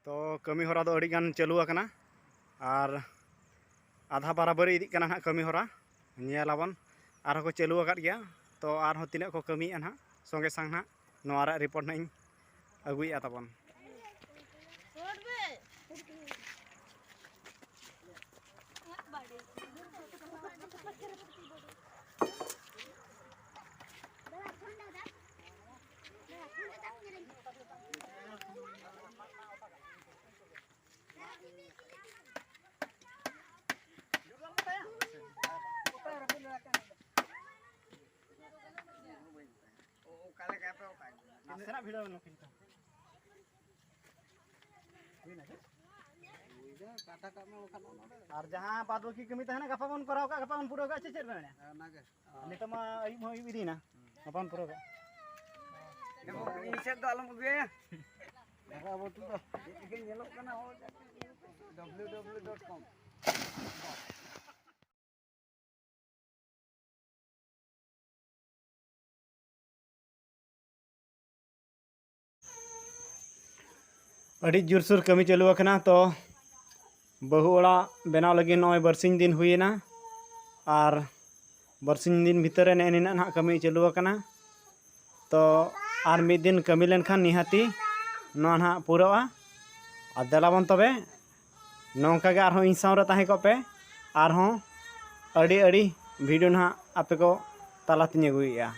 तो कमी हरा दो अड़ीगान चालू आकना और आधा बराबरी इदी कना ना कमी हरा नेलाबन आर को चालू आकाद गया तो आर हो तिना को कमी ना संगे संग ना नोरा रिपोर्ट ना अगुया तबन और जहाँ बाद बाकी कमी तहना गपा बन कराव का गपा बन पूरा का चेचर बने नित मा अयुब अयुब इदीना गपा बन पूरा का इसे तो आलम गए अब तो इके नेलो कना www.com अड़ी जोरसोर कमी चालू आकना तो बहु ओड़ा बनाव लगे नॉय बरसिंग दिन हुईना और बरसिंग दिन भीतर नेना ना कमी चालू आकना तो और मिद दिन कमी लेनखान निहाती ना ना पूरा और देलाबन तबे नौका गे आरहों इन सावरे ताहे को पे आरहों अड़ी अड़ी वीडियो ना आपे को तालातिन अगुइया।